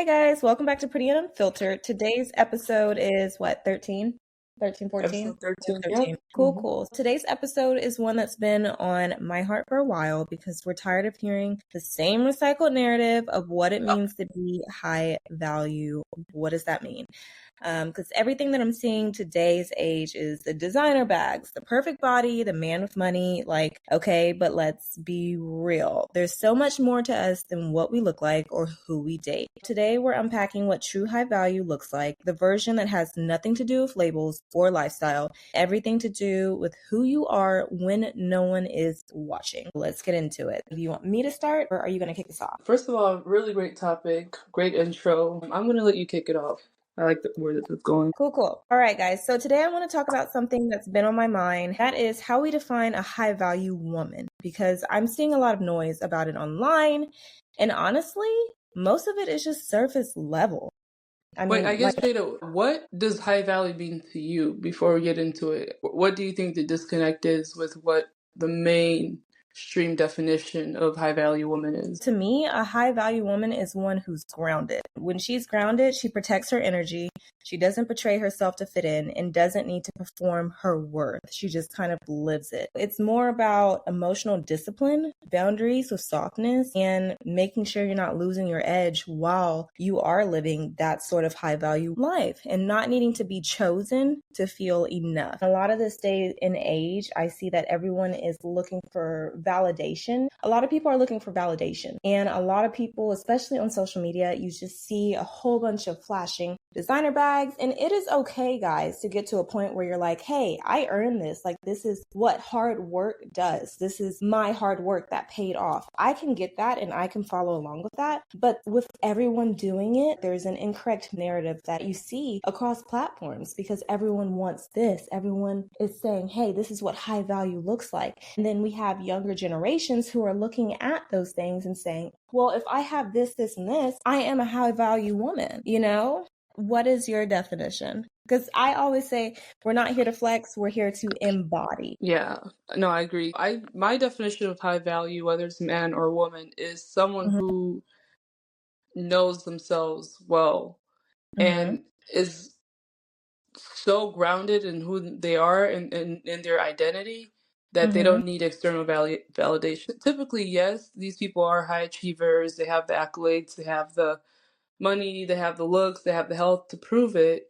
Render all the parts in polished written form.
Hey guys, welcome back to Pretty and Unfiltered. Today's episode is what, 13? 13, 14? Episode 13. 13. Yep. Cool. Today's episode is one that's been on my heart for a while because we're tired of hearing the same recycled narrative of what it means to be high value. What does that mean? Because everything that I'm seeing today's age is the designer bags, the perfect body, the man with money. Like, okay, but let's be real. There's so much more to us than what we look like or who we date. Today, we're unpacking what true high value looks like, the version that has nothing to do with labels or lifestyle, everything to do with who you are when no one is watching. Let's get into it. Do you want me to start or are you going to kick us off? First of all, really great topic, great intro. I'm going to let you kick it off. I like where this is going. Cool. All right, guys. So today I want to talk about something that's been on my mind. That is how we define a high value woman, because I'm seeing a lot of noise about it online. And honestly, most of it is just surface level. I guess, Jada, what does high value mean to you before we get into it? What do you think the disconnect is with what the mainstream definition of high value woman is? To me, a high value woman is one who's grounded. When she's grounded, she protects her energy. She doesn't betray herself to fit in and doesn't need to perform her worth. She just kind of lives it. It's more about emotional discipline, boundaries with softness, and making sure you're not losing your edge while you are living that sort of high value life and not needing to be chosen to feel enough. A lot of this day and age, I see that everyone is looking for validation. A lot of people are looking for validation. And a lot of people, especially on social media, you just see a whole bunch of flashing designer bags. And it is okay, guys, to get to a point where you're like, hey, I earned this. Like, this is what hard work does. This is my hard work that paid off. I can get that and I can follow along with that. But with everyone doing it, there's an incorrect narrative that you see across platforms because everyone wants this. Everyone is saying, hey, this is what high value looks like. And then we have younger generations who are looking at those things and saying, well, if I have this, this, and this, I am a high value woman, you know? What is your definition? Because I always say we're not here to flex, we're here to embody. Yeah, no, I agree. My definition of high value, whether it's man or woman, is someone who knows themselves well and is so grounded in who they are and in their identity that they don't need external validation. Typically, yes, these people are high achievers. They have the accolades, they have the money, they have the looks, they have the health to prove it.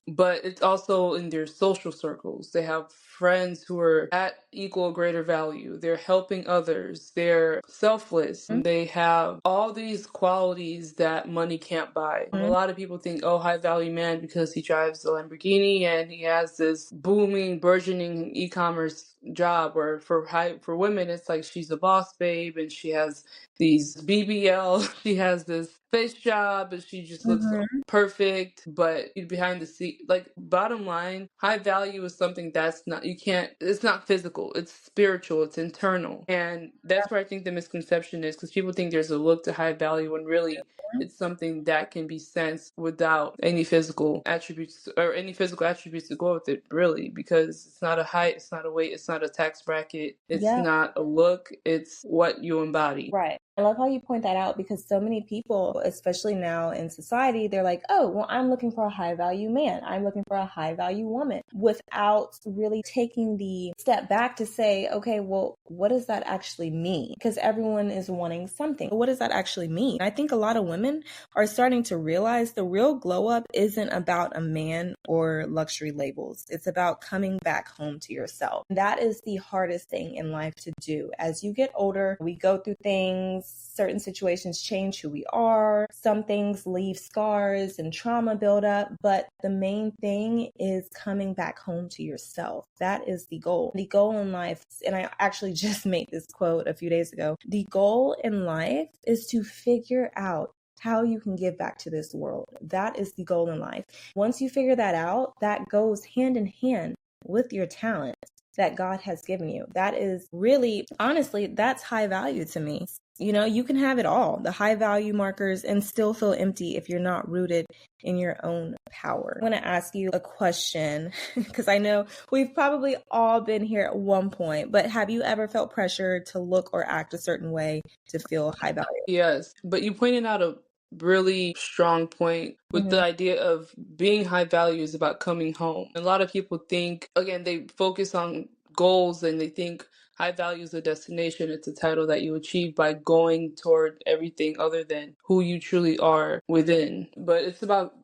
But it's also in their social circles. They have friends who are at equal or greater value. They're helping others. They're selfless. And they have all these qualities that money can't buy. A lot of people think, oh, high value man because he drives a Lamborghini and he has this booming, burgeoning e-commerce job. Or for women, it's like she's a boss babe and she has these BBL. She has this face job and she just looks perfect, but behind the scene, like, bottom line, high value is something that's not, it's not physical, it's spiritual, it's internal. And that's where I think the misconception is, because people think there's a look to high value when really it's something that can be sensed without any physical attributes to go with it, really, because it's not a height, it's not a weight, it's not a tax bracket, it's not a look, it's what you embody. Right. I love how you point that out because so many people, especially now in society, they're like, oh, well, I'm looking for a high value man. I'm looking for a high value woman without really taking the step back to say, okay, well, what does that actually mean? Because everyone is wanting something. What does that actually mean? I think a lot of women are starting to realize the real glow up isn't about a man or luxury labels. It's about coming back home to yourself. That is the hardest thing in life to do. As you get older, we go through things. Certain situations change who we are. Some things leave scars and trauma build up. But the main thing is coming back home to yourself. That is the goal. The goal in life, and I actually just made this quote a few days ago. The goal in life is to figure out how you can give back to this world. That is the goal in life. Once you figure that out, that goes hand in hand with your talent that God has given you. That is really, honestly, that's high value to me. You know, you can have it all, the high value markers, and still feel empty if you're not rooted in your own power. I want to ask you a question because I know we've probably all been here at one point, but have you ever felt pressure to look or act a certain way to feel high value? Yes, but you pointed out a really strong point with the Mm-hmm. idea of being high value is about coming home. A lot of people think, again, they focus on goals and they think high value is a destination. It's a title that you achieve by going toward everything other than who you truly are within. But it's about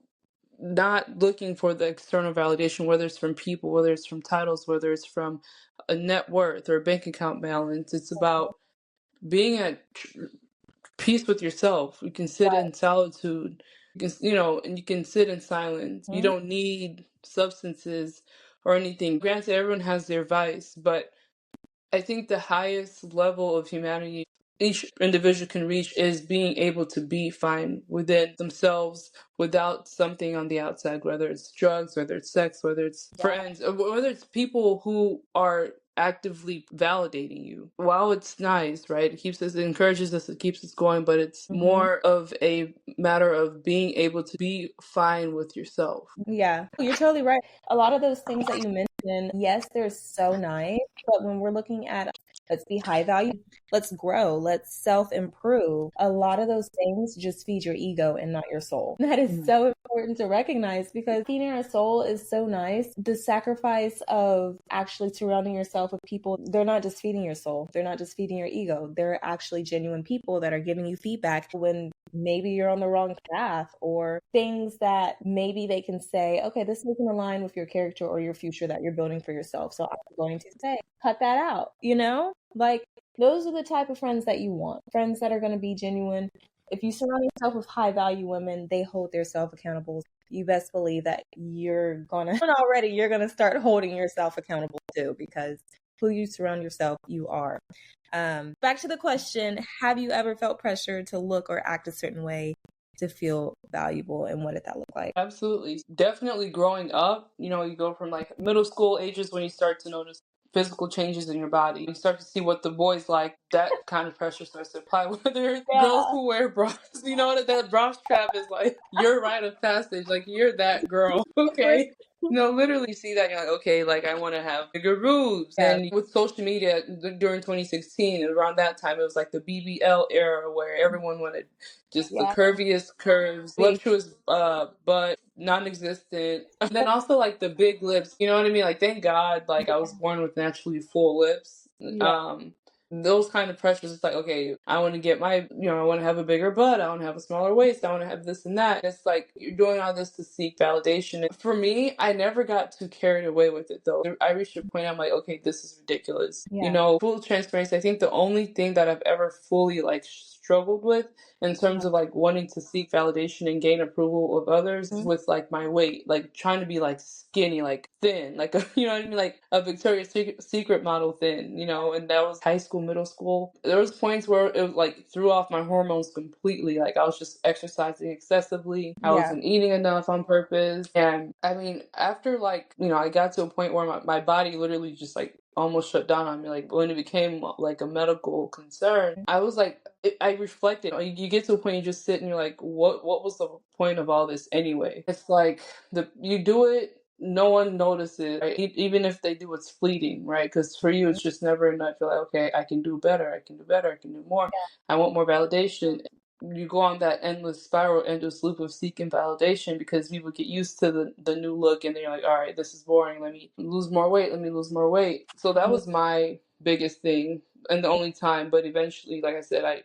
not looking for the external validation, whether it's from people, whether it's from titles, whether it's from a net worth or a bank account balance. It's about being at peace with yourself. You can sit in solitude. You can, and you can sit in silence. You Mm-hmm. don't need substances or anything. Granted, everyone has their vice, but I think the highest level of humanity each individual can reach is being able to be fine within themselves without something on the outside, whether it's drugs, whether it's sex, whether it's friends, or whether it's people who are actively validating you. While it's nice, right? It encourages us, it keeps us going, but it's Mm-hmm. more of a matter of being able to be fine with yourself. Yeah, you're totally right. A lot of those things that you mentioned, yes, they're so nice, but when we're looking at let's be high value, let's grow, let's self-improve. A lot of those things just feed your ego and not your soul. That is so important to recognize because feeding our soul is so nice. The sacrifice of actually surrounding yourself with people, they're not just feeding your soul, they're not just feeding your ego. They're actually genuine people that are giving you feedback when maybe you're on the wrong path or things that maybe they can say, okay, this doesn't align with your character or your future that you're building for yourself. So I'm going to say, cut that out, Like those are the type of friends that you want. Friends that are going to be genuine. If you surround yourself with high value women, they hold their self accountable. You best believe that you're gonna start holding yourself accountable too, because who you surround yourself, you are. Back to the question, have you ever felt pressure to look or act a certain way to feel valuable, and what did that look like? Absolutely. Definitely growing up, you go from like middle school ages when you start to notice physical changes in your body. You start to see what the boys like. That kind of pressure starts to apply. Whether it's girls Yeah. who wear bras, that bra strap is like your rite of passage. Like you're that girl. Okay. No, literally see that you're like, okay, like I want to have bigger boobs. Yeah. And with social media during 2016, around that time, it was like the BBL era where everyone wanted just the Yeah. curviest curves, voluptuous butt, non-existent. And then also like the big lips, you know what I mean? Like thank God, like I was born with naturally full lips. Yeah. Those kind of pressures, it's like, okay, I want to get I want to have a bigger butt, I want to have a smaller waist, I want to have this and that. And it's like you're doing all this to seek validation. And for me, I never got too carried away with it though. I reached a point I'm like, okay, this is ridiculous. Yeah. Full transparency, I think the only thing that I've ever fully like struggled with in terms of like wanting to seek validation and gain approval of others with like my weight, like trying to be like skinny, like thin, like you know what I mean, like a Victoria's Secret model thin, and that was high school, middle school. There was points where it was like threw off my hormones completely. Like I was just exercising excessively. I Yeah. wasn't eating enough on purpose. And I mean, after like, I got to a point where my body literally just like almost shut down on me. Like when it became like a medical concern, I was like, I reflected. You get to a point you just sit and you're like, what was the point of all this anyway? It's like you do it, no one notices, right? Even if they do, it's fleeting, right? Because for you, it's just never enough. You're like, okay, I can do better, I can do better, I can do more. I want more validation. You go on that endless spiral, endless loop of seeking validation because people get used to the new look and they're like, all right, this is boring. Let me lose more weight. Let me lose more weight. So that was my biggest thing and the only time. But eventually, like I said,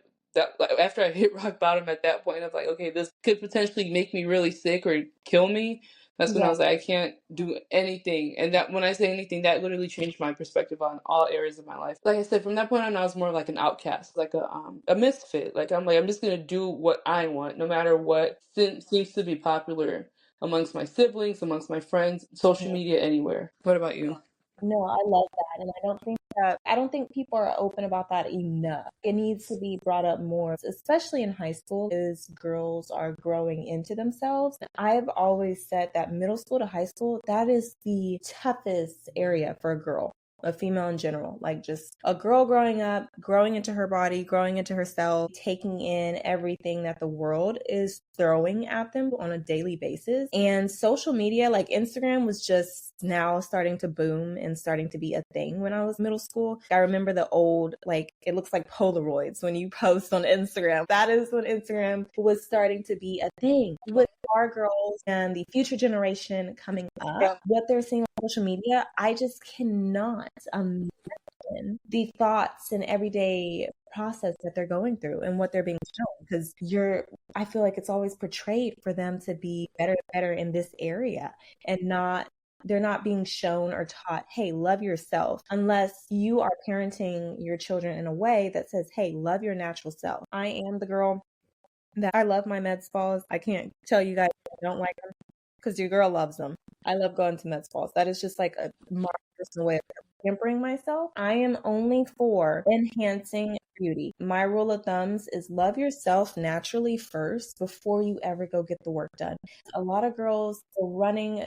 after I hit rock bottom at that point, I was like, okay, this could potentially make me really sick or kill me. That's when I Yeah. was like, I can't do anything. And that when I say anything, that literally changed my perspective on all areas of my life. Like I said, from that point on, I was more like an outcast, like a misfit. Like I'm just gonna do what I want, no matter what seems to be popular amongst my siblings, amongst my friends, social media, anywhere. What about you? No, I love that. And I don't think people are open about that enough. It needs to be brought up more, especially in high school, as girls are growing into themselves. I've always said that middle school to high school, that is the toughest area for a girl. A female in general, like just a girl growing up, growing into her body, growing into herself, taking in everything that the world is throwing at them on a daily basis. And social media, like Instagram, was just now starting to boom and starting to be a thing when I was middle school. I remember the old, like, it looks like Polaroids when you post on Instagram. That is when Instagram was starting to be a thing. With our girls and the future generation coming up, what they're seeing on social media, I just cannot imagine the thoughts and everyday process that they're going through and what they're being shown, because I feel like it's always portrayed for them to be better in this area, and they're not being shown or taught, hey, love yourself, unless you are parenting your children in a way that says, hey, love your natural self. I am the girl that I love my med spas. I can't tell you guys I don't like them, because your girl loves them. I love going to med spas. That is just like my personal way of pampering myself. I am only for enhancing beauty. My rule of thumbs is love yourself naturally first before you ever go get the work done. A lot of girls are running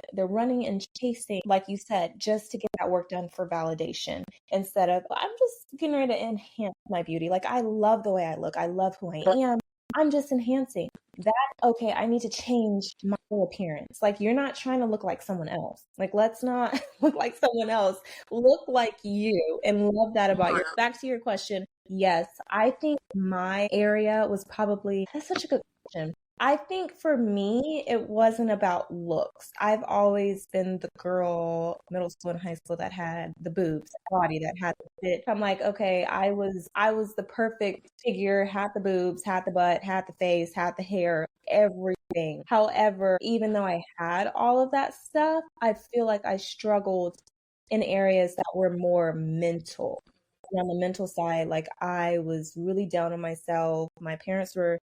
and chasing, like you said, just to get that work done for validation, instead of, I'm just getting ready to enhance my beauty. Like, I love the way I look. I love who I am. I'm just enhancing that. Okay, I need to change my appearance. Like, you're not trying to look like someone else. Like, let's not look like someone else. Look like you, and love that about you. Back to your question. Yes, I think my area was probably, that's such a good question. I think for me, it wasn't about looks. I've always been the girl, middle school and high school, that had the boobs, the body that had the fit. I'm like, okay, I was the perfect figure, had the boobs, had the butt, had the face, had the hair, everything. However, even though I had all of that stuff, I feel like I struggled in areas that were more mental. On the mental side, like, I was really down on myself. My parents were,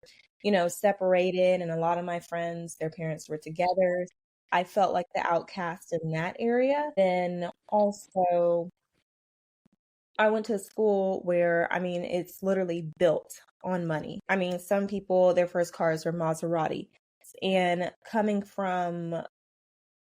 separated, and a lot of my friends, their parents were together. I felt like the outcast in that area. Then also, I went to a school where, I mean, it's literally built on money. I mean, some people, their first cars were Maserati. And coming from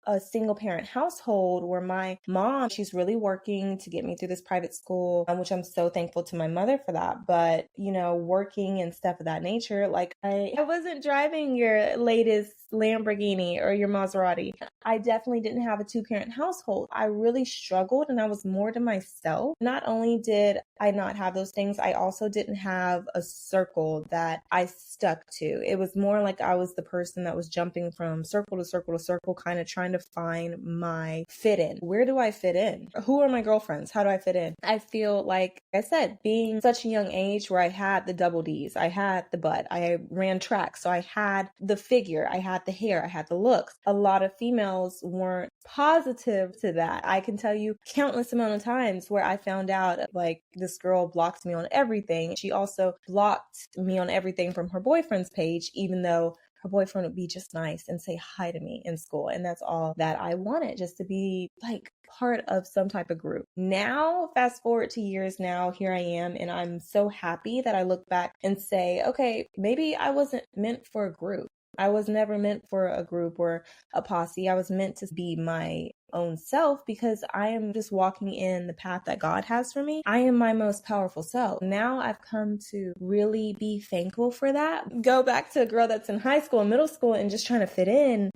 a single parent household where my mom, she's really working to get me through this private school, which I'm so thankful to my mother for that. But, working and stuff of that nature, like, I wasn't driving your latest Lamborghini or your Maserati. I definitely didn't have a two-parent household. I really struggled, and I was more to myself. Not only did I not have those things, I also didn't have a circle that I stuck to. It was more like I was the person that was jumping from circle to circle to circle, kind of trying to find my fit in. Where do I fit in? Who are my girlfriends? How do I fit in? I feel like I said, being such a young age where I had the double D's, I had the butt, I ran track, so I had the figure, I had the hair, I had the looks. A lot of females weren't positive to that. I can tell you countless amount of times where I found out, like, this girl blocked me on everything. She also blocked me on everything from her boyfriend's page, even though her boyfriend would be just nice and say hi to me in school. And that's all that I wanted, just to be like part of some type of group. Now, fast forward to years now, here I am, and I'm so happy that I look back and say, okay, maybe I wasn't meant for a group. I was never meant for a group or a posse. I was meant to be my own self, because I am just walking in the path that God has for me. I am my most powerful self. Now I've come to really be thankful for that. Go back to a girl that's in high school and middle school and just trying to fit in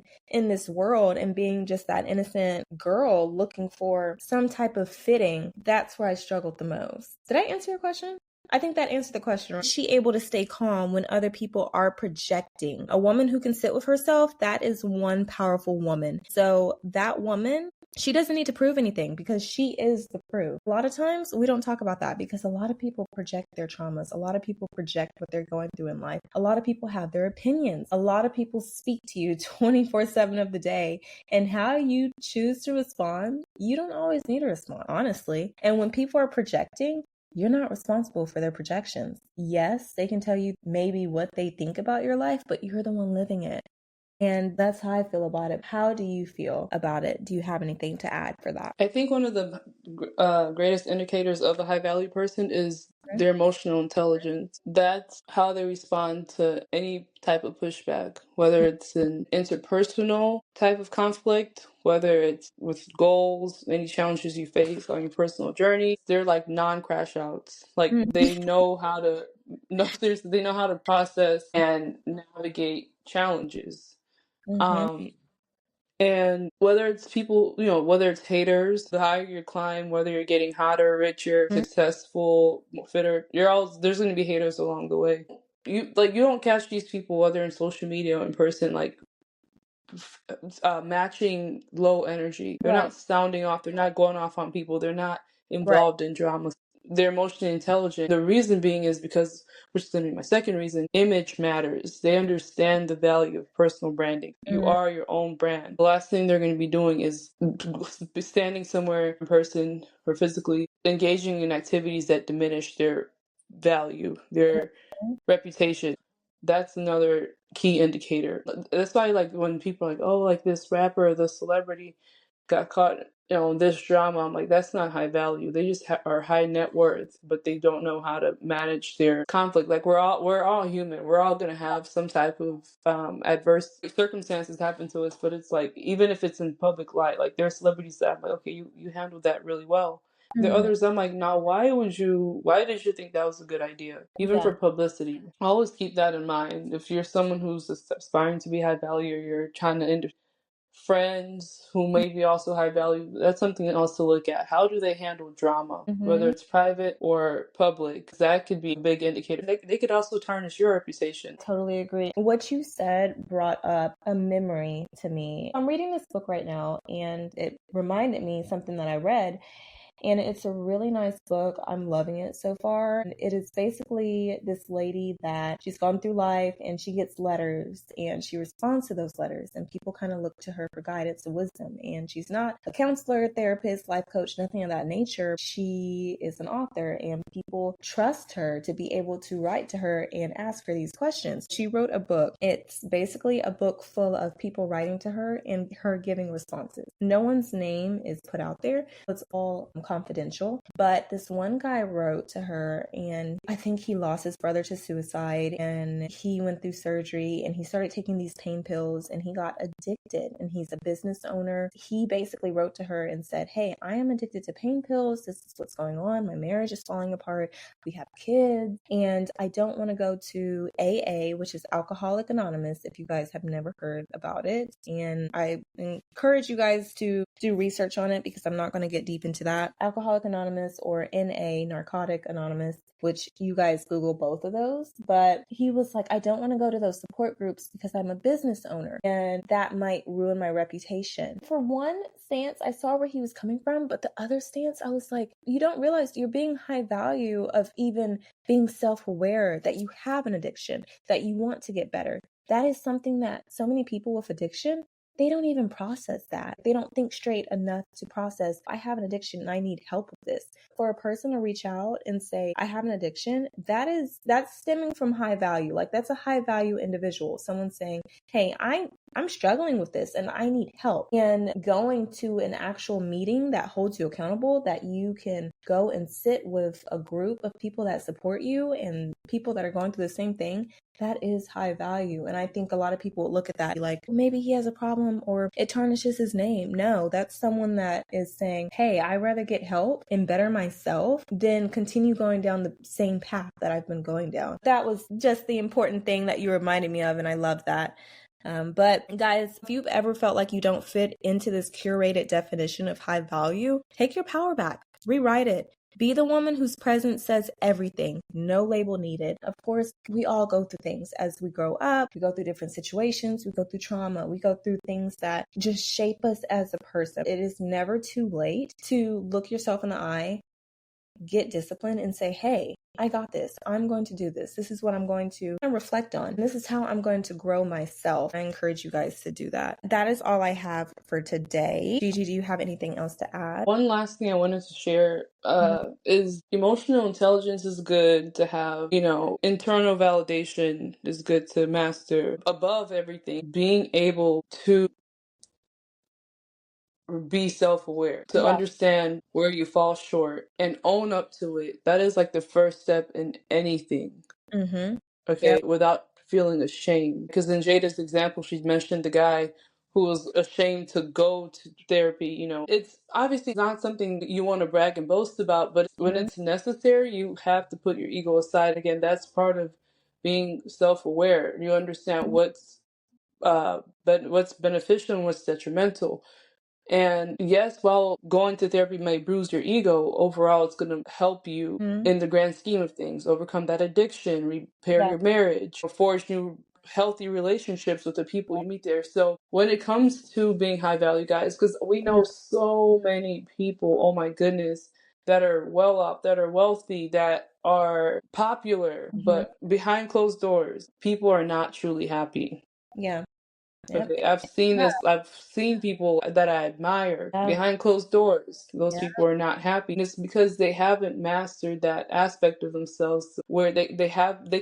this world, and being just that innocent girl looking for some type of fitting. That's where I struggled the most. Did I answer your question? I think that answered the question. Is she able to stay calm when other people are projecting? A woman who can sit with herself, that is one powerful woman. So that woman, she doesn't need to prove anything, because she is the proof. A lot of times we don't talk about that, because a lot of people project their traumas. A lot of people project what they're going through in life. A lot of people have their opinions. A lot of people speak to you 24/7 of the day, and how you choose to respond, you don't always need to respond, honestly. And when people are projecting, you're not responsible for their projections. Yes, they can tell you maybe what they think about your life, but you're the one living it. And that's how I feel about it. How do you feel about it? Do you have anything to add for that? I think one of the greatest indicators of a high value person is their emotional intelligence. That's how they respond to any type of pushback, whether it's an interpersonal type of conflict, whether it's with goals, any challenges you face on your personal journey. They're like non-crash outs. Like, they know how to, no, seriously, they know how to process and navigate challenges. Mm-hmm. Um, And whether it's people, whether it's haters, the higher you climb, whether you're getting hotter, richer, successful, fitter, there's going to be haters along the way. You don't catch these people, whether in social media or in person, like matching low energy. They're Right. not sounding off. They're not going off on people. They're not Right. involved in drama. They're emotionally intelligent. The reason being is because, which is going to be my second reason, image matters. They understand the value of personal branding. You are your own brand. The last thing they're going to be doing is standing somewhere in person or physically engaging in activities that diminish their value, their reputation. That's another key indicator. That's why, like, when people are like, oh, like this rapper or this celebrity got caught, in this drama, I'm like, that's not high value. They just are high net worth, but they don't know how to manage their conflict. Like, we're all human. We're all gonna have some type of adverse circumstances happen to us. But it's like, even if it's in public light, like there are celebrities that I'm like, okay, you handled that really well. The others, I'm like, now, why did you think that was a good idea? Even for publicity. Always keep that in mind. If you're someone who's aspiring to be high value, or you're trying to friends who may be also high value, that's something else to look at. How do they handle drama, whether it's private or public? That could be a big indicator. They could also tarnish your reputation. Totally agree. What you said brought up a memory to me. I'm reading this book right now, and it reminded me something that I read. And it's a really nice book. I'm loving it so far. It is basically this lady that she's gone through life and she gets letters and she responds to those letters, and people kind of look to her for guidance and wisdom. And she's not a counselor, therapist, life coach, nothing of that nature. She is an author, and people trust her to be able to write to her and ask her these questions. She wrote a book. It's basically a book full of people writing to her and her giving responses. No one's name is put out there. It's all confidential, but this one guy wrote to her, and I think he lost his brother to suicide, and he went through surgery, and he started taking these pain pills, and he got addicted, and he's a business owner. He basically wrote to her and said, hey, I am addicted to pain pills. This is what's going on. My marriage is falling apart. We have kids, and I don't want to go to AA, which is Alcoholic Anonymous, if you guys have never heard about it. And I encourage you guys to do research on it, because I'm not going to get deep into that. Alcoholic Anonymous, or NA, Narcotic Anonymous, which you guys Google both of those. But he was like, I don't want to go to those support groups because I'm a business owner and that might ruin my reputation. For one stance, I saw where he was coming from, but the other stance, I was like, you don't realize you're being high value of even being self-aware that you have an addiction, that you want to get better. That is something that so many people with addiction, they don't even process that. They don't think straight enough to process, I have an addiction and I need help with this. For a person to reach out and say, I have an addiction, that's stemming from high value. Like, that's a high value individual. Someone saying, hey, I'm struggling with this and I need help. And going to an actual meeting that holds you accountable, that you can go and sit with a group of people that support you and people that are going through the same thing, that is high value. And I think a lot of people look at that like, maybe he has a problem or it tarnishes his name. No, that's someone that is saying, hey, I'd rather get help and better myself than continue going down the same path that I've been going down. That was just the important thing that you reminded me of, and I love that. But guys, if you've ever felt like you don't fit into this curated definition of high value, take your power back, rewrite it. Be the woman whose presence says everything, no label needed. Of course, we all go through things as we grow up. We go through different situations. We go through trauma. We go through things that just shape us as a person. It is never too late to look yourself in the eye, get disciplined, and say, hey, I got this. I'm going to do this. This is what I'm going to reflect on. This is how I'm going to grow myself. I encourage you guys to do that. That is all I have for today. Gigi, do you have anything else to add? One last thing I wanted to share is emotional intelligence is good to have, internal validation is good to master. Above everything, being able to be self-aware, to understand where you fall short and own up to it. That is like the first step in anything. Okay, Yep. without feeling ashamed. Because in Jada's example, she mentioned the guy who was ashamed to go to therapy. It's obviously not something that you want to brag and boast about, but when it's necessary, you have to put your ego aside. Again, that's part of being self-aware. You understand what's but what's beneficial and what's detrimental. And yes, while going to therapy may bruise your ego, overall it's going to help you in the grand scheme of things, overcome that addiction, repair your marriage, forge new healthy relationships with the people you meet there. So when it comes to being high value, guys, because we know so many people, oh my goodness, that are well off, that are wealthy, that are popular, but behind closed doors, people are not truly happy. Yeah. Yep. Okay, I've seen this. I've seen people that I admire behind closed doors. Those people are not happy. And it's because they haven't mastered that aspect of themselves where they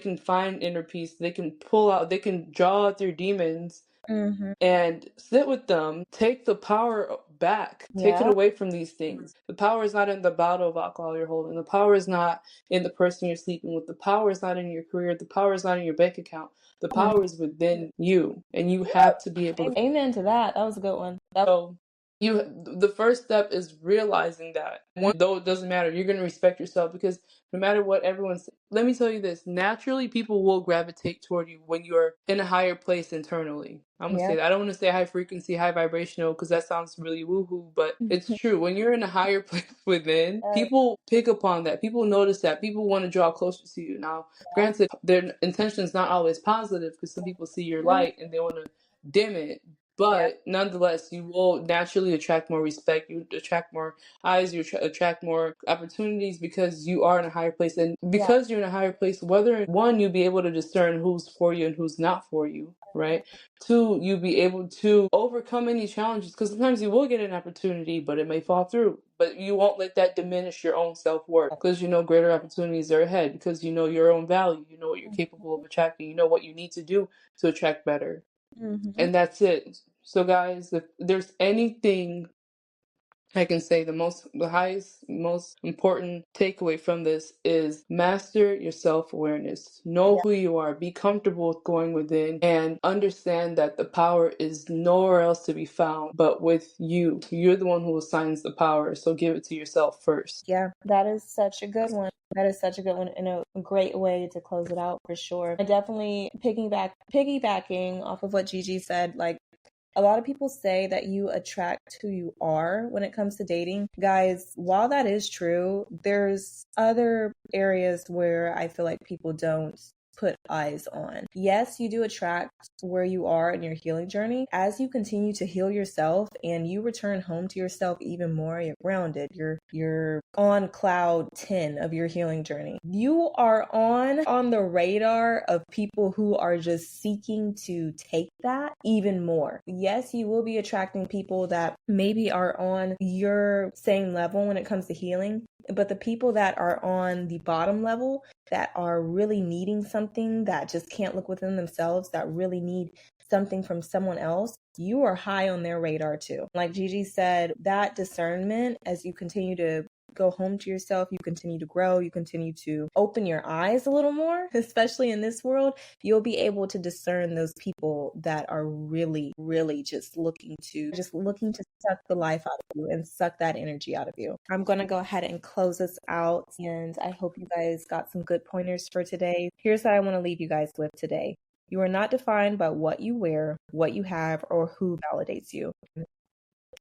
can find inner peace. They can pull out, they can draw out their demons and sit with them, take the power back, take it away from these things. The power is not in the bottle of alcohol you're holding. The power is not in the person you're sleeping with. The power is not in your career. The power is not in your bank account. The power is within you, and you have to be able to. Amen to that. That was a good one. So the first step is realizing that though it doesn't matter, you're going to respect yourself, because no matter what everyone says, let me tell you this, naturally people will gravitate toward you when you're in a higher place internally. I'm going to say that. I don't want to say high frequency, high vibrational, because that sounds really woohoo, but it's true. When you're in a higher place within, people pick up on that. People notice that. People want to draw closer to you. Now, granted, their intention is not always positive, because some people see your light and they want to dim it. But nonetheless, you will naturally attract more respect. You attract more eyes. You attract more opportunities because you are in a higher place. And because you're in a higher place, whether one, you'll be able to discern who's for you and who's not for you, right? Two, you'll be able to overcome any challenges, because sometimes you will get an opportunity, but it may fall through. But you won't let that diminish your own self-worth, because you know greater opportunities are ahead, because you know your own value. You know what you're capable of attracting. You know what you need to do to attract better. And that's it. So guys, if there's anything I can say, the highest, most important takeaway from this is master your self-awareness. Know who you are. Be comfortable with going within, and understand that the power is nowhere else to be found but with you. You're the one who assigns the power, so give it to yourself first. Yeah, that is such a good one. That is such a good one, and a great way to close it out for sure. And definitely piggybacking off of what Gigi said, like, a lot of people say that you attract who you are when it comes to dating. Guys, while that is true, there's other areas where I feel like people don't put eyes on. Yes, you do attract where you are in your healing journey. As you continue to heal yourself and you return home to yourself even more, you're grounded, you're on cloud 10 of your healing journey. You are on the radar of people who are just seeking to take that even more. Yes, you will be attracting people that maybe are on your same level when it comes to healing, but the people that are on the bottom level, that are really needing something, that just can't look within themselves, that really need something from someone else, you are high on their radar too. Like Gigi said, that discernment, as you continue to go home to yourself, you continue to grow, you continue to open your eyes a little more, especially in this world, you'll be able to discern those people that are really, really just looking to suck the life out of you and suck that energy out of you. I'm going to go ahead and close this out, and I hope you guys got some good pointers for today. Here's what I want to leave you guys with today. You are not defined by what you wear, what you have, or who validates you.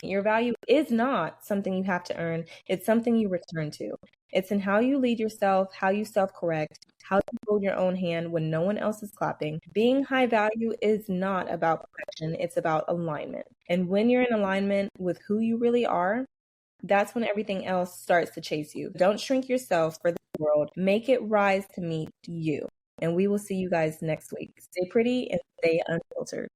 Your value is not something you have to earn. It's something you return to. It's in how you lead yourself, how you self-correct, how you hold your own hand when no one else is clapping. Being high value is not about perfection. It's about alignment. And when you're in alignment with who you really are, that's when everything else starts to chase you. Don't shrink yourself for the world. Make it rise to meet you. And we will see you guys next week. Stay pretty and stay unfiltered.